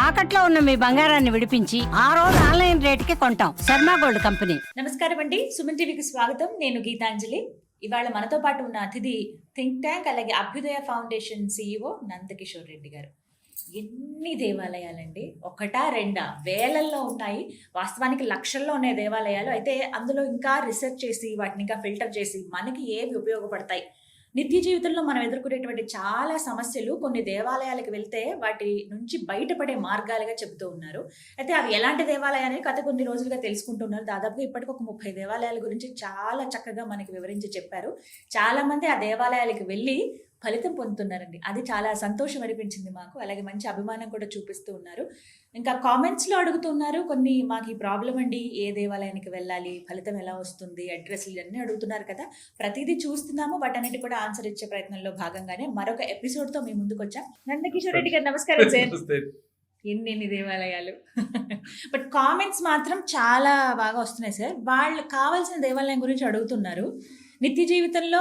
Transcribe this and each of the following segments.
తాకట్లో ఉన్న మీ బంగారాన్ని విడిపించి ఆ రోజు ఆన్లైన్ రేటుకి కొంటాం. Sharma gold company. నమస్కారం అండి, సుమన్ టీవీకి స్వాగతం. నేను గీతాంజలి. ఇవాళ మనతో పాటు ఉన్న అతిథి థింక్ ట్యాంక్ అలాగే అభ్యుదయ ఫౌండేషన్ CEO నందకిషోర్ రెడ్డి గారు. ఎన్ని దేవాలయాలండి, ఒకటా రెండా, వేలల్లో ఉన్నాయి. వాస్తవానికి లక్షల్లో ఉన్నాయి దేవాలయాలు. అయితే అందులో ఇంకా రీసెర్చ్ చేసి వాటిని ఇంకా ఫిల్టర్ చేసి మనకి ఏవి ఉపయోగపడతాయి, నిత్య జీవితంలో మనం ఎదుర్కొనేటువంటి చాలా సమస్యలు కొన్ని దేవాలయాలకు వెళ్తే వాటి నుంచి బయటపడే మార్గాలుగా చెబుతూ ఉన్నారు. అయితే అవి ఎలాంటి దేవాలయాలు గత కొన్ని రోజులుగా తెలుసుకుంటున్నారు. దాదాపుగా ఇప్పటికి ఒక 30 దేవాలయాల గురించి చాలా చక్కగా మనకి వివరించి చెప్పారు. చాలా మంది ఆ దేవాలయాలకు వెళ్ళి ఫలితం పొందుతున్నారండి. అది చాలా సంతోషం అనిపించింది మాకు. అలాగే మంచి అభిమానం కూడా చూపిస్తూ ఉన్నారు. ఇంకా కామెంట్స్లో అడుగుతున్నారు కొన్ని, మాకు ఈ ప్రాబ్లం అండి, ఏ దేవాలయానికి వెళ్ళాలి, ఫలితం ఎలా వస్తుంది, అడ్రస్లు ఇవన్నీ అడుగుతున్నారు కదా. ప్రతిదీ చూస్తున్నాము, వాటన్నిటి కూడా ఆన్సర్ ఇచ్చే ప్రయత్నంలో భాగంగానే మరొక ఎపిసోడ్తో మీ ముందుకు వచ్చాం. నందకిషోర్ రెడ్డి గారు నమస్కారం సార్. ఎన్ని దేవాలయాలు బట్ కామెంట్స్ మాత్రం చాలా బాగా వస్తున్నాయి సార్. వాళ్ళు కావాల్సిన దేవాలయం గురించి అడుగుతున్నారు. నిత్య జీవితంలో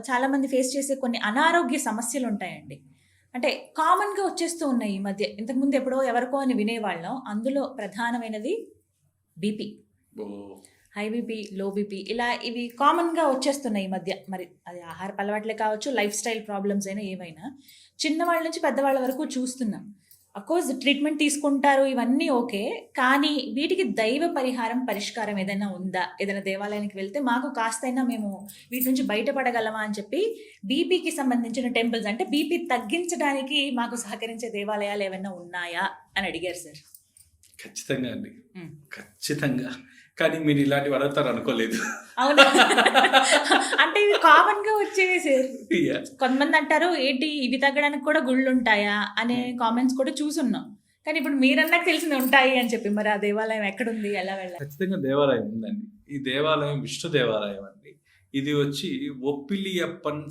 చాలా మంది ఫేస్ చేసే కొన్ని అనారోగ్య సమస్యలు ఉంటాయండి, అంటే కామన్గా వచ్చేస్తూ ఉన్నాయి ఈ మధ్య. ఇంతకుముందు ఎప్పుడో ఎవరికో అని వినేవాళ్ళం. అందులో ప్రధానమైనది BP, high BP, low BP, ఇలా ఇవి కామన్గా వచ్చేస్తున్నాయి ఈ మధ్య. మరి అది ఆహార అలవాట్లే కావచ్చు, లైఫ్ స్టైల్ ప్రాబ్లమ్స్ అయినా ఏవైనా, చిన్నవాళ్ళ నుంచి పెద్దవాళ్ళ వరకు చూస్తున్నాం. అఫ్కోర్స్ ట్రీట్మెంట్ తీసుకుంటారు, ఇవన్నీ ఓకే. కానీ వీటికి దైవ పరిష్కారం ఏదైనా ఉందా? ఏదైనా దేవాలయానికి వెళ్తే మాకు కాస్తైనా మేము వీటి నుంచి బయటపడగలమా అని చెప్పి బీపీకి సంబంధించిన టెంపుల్స్, అంటే బీపీ తగ్గించడానికి మాకు సహకరించే దేవాలయాలు ఏమైనా ఉన్నాయా అని అడిగారు సార్. ఖచ్చితంగా అండి, ఖచ్చితంగా. కానీ మీరు ఇలాంటివి అడుగుతారు అనుకోలేదు. అవునా? అంటే ఇవి కామన్ గా వచ్చేవి సార్. కొంతమంది అంటారు ఏంటి ఇవి తగ్గడానికి కూడా గుళ్ళు ఉంటాయా అనే కామెంట్స్ కూడా చూసున్నాం. కానీ ఇప్పుడు మీరన్నాక తెలిసింది ఉంటాయి అని చెప్పి, మరి ఆ దేవాలయం ఎక్కడుంది, ఎలా వెళ్ళాలి? ఖచ్చితంగా దేవాలయం ఉందండి. ఈ దేవాలయం విష్ణు దేవాలయం అండి. ఇది వచ్చి ఒప్పిలియప్పన్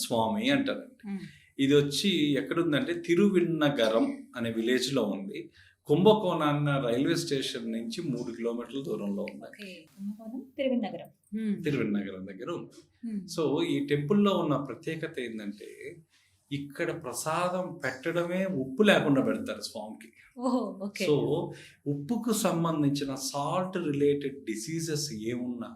స్వామి అంటారండి. ఇది వచ్చి ఎక్కడుందంటే తిరువిన్నగరం అనే విలేజ్ లో ఉంది. కుంభకోణాన్న రైల్వే స్టేషన్ నుంచి 3 కిలోమీటర్ల దూరంలో ఉంది. తిరువిన్నగరం దగ్గర ఉంది. సో ఈ టెంపుల్లో ఉన్న ప్రత్యేకత ఏంటంటే, ఇక్కడ ప్రసాదం పెట్టడమే ఉప్పు లేకుండా పెడతారు స్వామికి. సో ఉప్పుకు సంబంధించిన సాల్ట్ రిలేటెడ్ డిసీజెస్ ఏమున్నా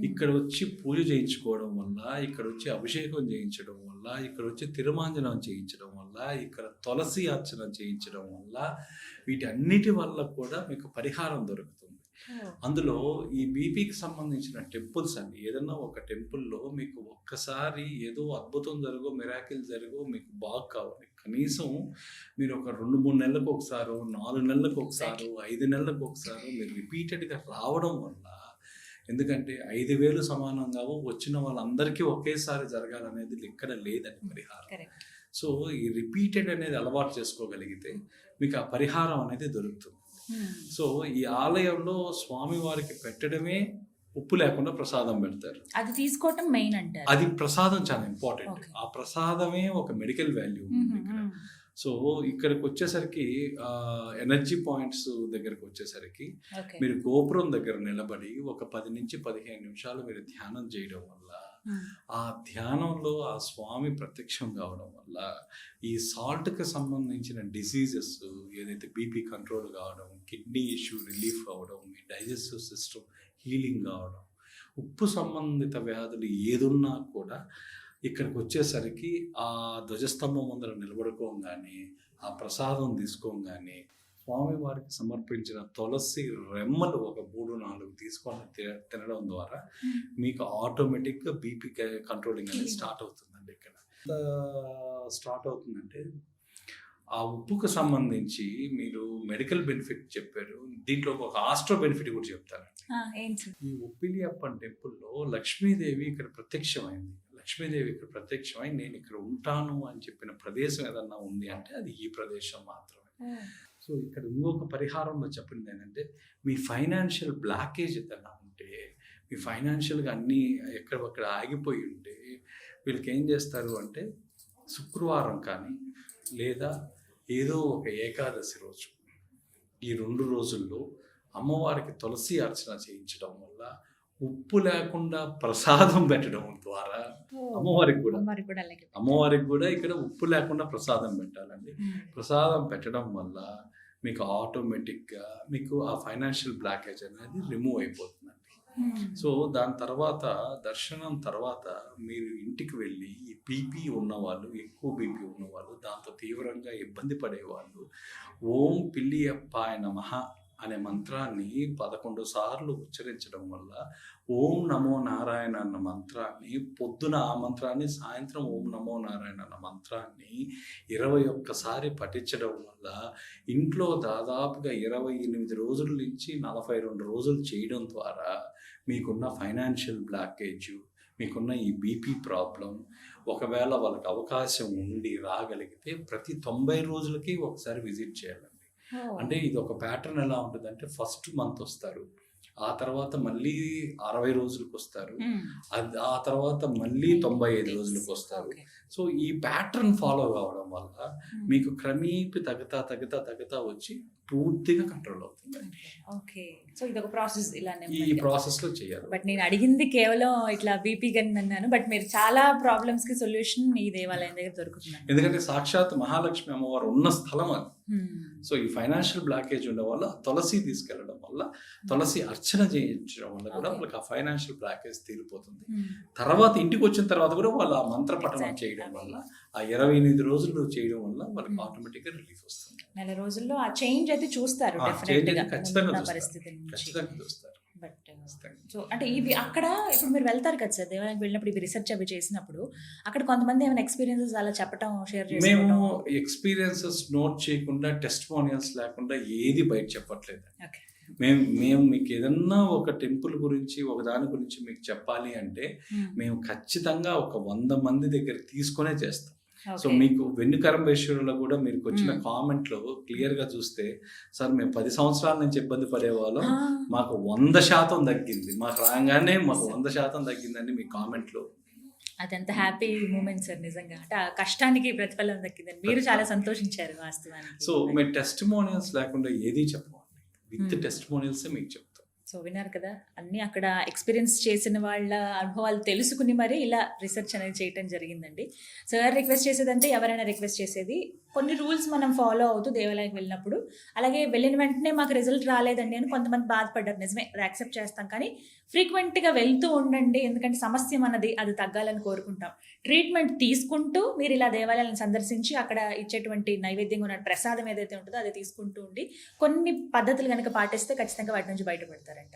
ఇక్కడ వచ్చి పూజ చేయించుకోవడం వల్ల, ఇక్కడ వచ్చి అభిషేకం చేయించడం వల్ల, ఇక్కడ వచ్చి తిరుమాంజనం చేయించడం వల్ల, ఇక్కడ తులసి అర్చన చేయించడం వల్ల, వీటన్నిటి వల్ల కూడా మీకు పరిహారం దొరుకుతుంది. అందులో ఈ బీపీకి సంబంధించిన టెంపుల్స్ అండి, ఏదన్నా ఒక టెంపుల్లో మీకు ఒక్కసారి ఏదో అద్భుతం జరుగు, మిరాకిల్ జరుగు, మీకు బాగా కావాలి, కనీసం మీరు ఒక 2-3 నెలలకు ఒకసారి, 4 నెలలకు ఒకసారి, 5 నెలలకు ఒకసారి మీరు రిపీటెడ్గా రావడం వల్ల, ఎందుకంటే 5,000 సమానం కావు, వచ్చిన వాళ్ళందరికీ ఒకేసారి జరగాలనేది ఎక్కడ లేదని పరిహారం. సో ఈ రిపీటెడ్ అనేది అలవాటు చేసుకోగలిగితే మీకు ఆ పరిహారం అనేది దొరుకుతుంది. సో ఈ ఆలయంలో స్వామి వారికి పెట్టడమే ఉప్పు లేకుండా ప్రసాదం పెడతారు. అది తీసుకోవటం మెయిన్ అంటారు. అది ప్రసాదం చాలా ఇంపార్టెంట్. ఆ ప్రసాదమే ఒక మెడికల్ వాల్యూ ఉంది. సో ఇక్కడికి వచ్చేసరికి ఎనర్జీ పాయింట్స్ దగ్గరకు వచ్చేసరికి మీరు గోపురం దగ్గర నిలబడి ఒక 10 నుంచి 15 నిమిషాలు మీరు ధ్యానం చేయడం వల్ల, ఆ ధ్యానంలో ఆ స్వామి ప్రత్యక్షం కావడం వల్ల ఈ సాల్ట్కి సంబంధించిన డిసీజెస్, ఏదైతే బీపీ కంట్రోల్ కావడం, కిడ్నీ ఇష్యూ రిలీఫ్ కావడం, మీ డైజెస్టివ్ సిస్టమ్ హీలింగ్ కావడం, ఉప్పు సంబంధిత వ్యాధులు ఏదున్నా కూడా ఇక్కడికి వచ్చేసరికి ఆ ధ్వజస్తంభం ముందర నిలబడుకోగానే, ఆ ప్రసాదం తీసుకోగానే, స్వామివారికి సమర్పించిన తులసి రెమ్మలు ఒక 3-4 తీసుకొని తినడం ద్వారా మీకు ఆటోమేటిక్గా బీపీ కంట్రోలింగ్ అనేది స్టార్ట్ అవుతుందండి. ఇక్కడ స్టార్ట్ అవుతుందంటే ఆ ఉప్పుకు సంబంధించి మీరు మెడికల్ బెనిఫిట్ చెప్పారు, దీంట్లో ఒక ఆస్ట్రో బెనిఫిట్ కూడా చెప్తాను. ఈ ఒప్పిలియప్పన్ టెంపుల్లో లక్ష్మీదేవి ఇక్కడ ప్రత్యక్షమైంది. లక్ష్మీదేవి ఇక్కడ ప్రత్యక్షమై నేను ఇక్కడ ఉంటాను అని చెప్పిన ప్రదేశం ఏదన్నా ఉంది అంటే అది ఈ ప్రదేశం మాత్రమే. సో ఇక్కడ ఇంకొక పరిహారంలో చెప్పింది ఏంటంటే, మీ ఫైనాన్షియల్ బ్లాకేజ్ ఏదన్నా ఉంటే, మీ ఫైనాన్షియల్గా అన్నీ ఎక్కడొక్కడ ఆగిపోయి ఉంటే, వీళ్ళకి ఏం చేస్తారు అంటే శుక్రవారం కానీ లేదా ఏదో ఒక ఏకాదశి రోజు, ఈ 2 రోజుల్లో అమ్మవారికి తులసి అర్చన చేయించడం వల్ల ఉప్పు లేకుండా ప్రసాదం పెట్టడం ద్వారా అమ్మవారికి కూడా అలాగే అమ్మవారికి కూడా ఇక్కడ ఉప్పు లేకుండా ప్రసాదం పెట్టాలండి. ప్రసాదం పెట్టడం వల్ల మీకు ఆటోమేటిక్గా మీకు ఆ ఫైనాన్షియల్ బ్లాకేజ్ అనేది రిమూవ్ అయిపోతుందండి. సో దాని తర్వాత దర్శనం తర్వాత మీరు ఇంటికి వెళ్ళి ఈ బీపీ ఉన్నవాళ్ళు, ఎక్కువ బీపీ ఉన్నవాళ్ళు, దాంతో తీవ్రంగా ఇబ్బంది పడేవాళ్ళు ఓం పిల్లియప్పాయ నమః అనే మంత్రాన్ని 11 సార్లు ఉచ్చరించడం వల్ల ఓం నమో నారాయణ అన్న మంత్రాన్ని పొద్దున ఆ మంత్రాన్ని, సాయంత్రం ఓం నమో నారాయణ అన్న మంత్రాన్ని 21 సారి పఠించడం వల్ల ఇంట్లో దాదాపుగా 28 రోజుల నుంచి 42 రోజులు చేయడం ద్వారా మీకున్న ఫైనాన్షియల్ బ్లాకేజ్, మీకున్న ఈ బీపీ ప్రాబ్లం, ఒకవేళ వాళ్ళకి అవకాశం ఉండి రాగలిగితే ప్రతి 90 రోజులకి ఒకసారి విజిట్ చేయాలండి. అంటే ఇది ఒక ప్యాటర్న్ ఎలా ఉంటుందంటే ఫస్ట్ మంత్ వస్తారు, ఆ తర్వాత మళ్ళీ 60 రోజులకు వస్తారు, ఆ తర్వాత మళ్ళీ 95 రోజులకు వస్తారు. సో ఈ ప్యాటర్న్ ఫాలో కావడం వల్ల మీకు క్రమేపీ తగ్గుతా వచ్చి పూర్తిగా కంట్రోల్ అవుతుంది. ఓకే, సో ఇది ఒక ప్రాసెస్ ఇలానే ఈ ప్రాసెస్ లో చేయాలి. బట్ నేను అడిగింది కేవలం ఇట్లా బీపీ గన్ అన్నాను, బట్ మీరు చాలా ప్రాబ్లమ్స్ కి సొల్యూషన్ ఈ దేవాలయం దగ్గర దొరుకుతుంది. ఎందుకంటే సాక్షాత్ మహాలక్ష్మి అమ్మవారు ఉన్న స్థలం అది. సో ఈ ఫైనాన్షియల్ బ్లాకేజ్ ఉండడం వల్ల తులసి తీసుకెళ్లడం వల్ల, తులసి అర్చన చేయించడం వల్ల కూడా వాళ్ళకి ఆ ఫైనాన్షియల్ బ్లాకేజ్ తీరిపోతుంది. తర్వాత ఇంటికి వచ్చిన తర్వాత కూడా వాళ్ళు ఆ మంత్ర పఠనం చేయడం వల్ల, ఆ 28 రోజులు చేయడం వల్ల వాళ్ళకి ఆటోమేటిక్ గా రిలీఫ్ వస్తుంది. నెల రోజుల్లో ఆ చేంజ్ అయితే చూస్తారు ఖచ్చితంగా పరిస్థితి చూస్తారు. బట్ సో అంటే ఇవి అక్కడ ఇప్పుడు మీరు వెళ్తారు కదా సార్ దేవాలయానికి వెళ్ళినప్పుడు, ఇవి రీసెర్చ్ అవి చేసినప్పుడు అక్కడ కొంతమంది ఏమైనా ఎక్స్పీరియన్సెస్ అలా చెప్పడం, షేర్ చేయడం? మేము ఎక్స్పీరియన్సెస్ నోట్ చేయకుండా, టెస్టిమోనియల్స్ లేకుండా ఏది బయట చెప్పట్లేదు. మేము మీకు ఏదన్నా ఒక టెంపుల్ గురించి, ఒక దాని గురించి మీకు చెప్పాలి అంటే మేము ఖచ్చితంగా ఒక 100 మంది దగ్గర తీసుకునే చేస్తాం. సో మీకు వెన్నుకరంబేశ్వరులో కూడా మీరు వచ్చిన కామెంట్లో క్లియర్ గా చూస్తే, సార్ మేము 10 సంవత్సరాల నుంచి ఇబ్బంది పడేవాళ్ళం, మాకు 100% తగ్గింది, మాకు రాగానే మాకు 100% తగ్గిందని మీ కామెంట్లో. అదంత హ్యాపీ మూమెంట్ సార్ నిజంగా. అంటే ఆ కష్టానికి ప్రతిఫలం దక్కిందని మీరు చాలా సంతోషించారు వాస్తవానికి. సో మేము టెస్టిమోనియల్స్ లేకుండా ఏది చెప్పమండి, విత్ టెస్టిమోనియల్స్ మీకు చెప్తాం. సో విన్నారు కదా, అన్నీ అక్కడ ఎక్స్పీరియన్స్ చేసిన వాళ్ళ అనుభవాలు తెలుసుకుని మరి ఇలా రీసెర్చ్ అనేది చేయటం జరిగిందండి. సార్ రిక్వెస్ట్ చేసేదంటే ఎవరైనా రిక్వెస్ట్ చేసేది కొన్ని రూల్స్ మనం ఫాలో అవుతూ దేవాలయానికి వెళ్ళినప్పుడు, అలాగే వెళ్ళిన వెంటనే మాకు రిజల్ట్ రాలేదండి అని కొంతమంది బాధపడ్డారు. నిజమే, అది యాక్సెప్ట్ చేస్తాం, కానీ ఫ్రీక్వెంట్గా వెళ్తూ ఉండండి. ఎందుకంటే సమస్య మనది, అది తగ్గాలని కోరుకుంటాం. ట్రీట్మెంట్ తీసుకుంటూ మీరు ఇలా దేవాలయాలను సందర్శించి అక్కడ ఇచ్చేటువంటి నైవేద్యంగా ఉన్న ప్రసాదం ఏదైతే ఉంటుందో అది తీసుకుంటూ ఉండి కొన్ని పద్ధతులు కనుక పాటిస్తే ఖచ్చితంగా వాటి నుంచి బయటపడతారంట.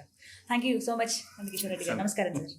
Thank you so much Nandakishore Reddy garu. నమస్కారం సార్.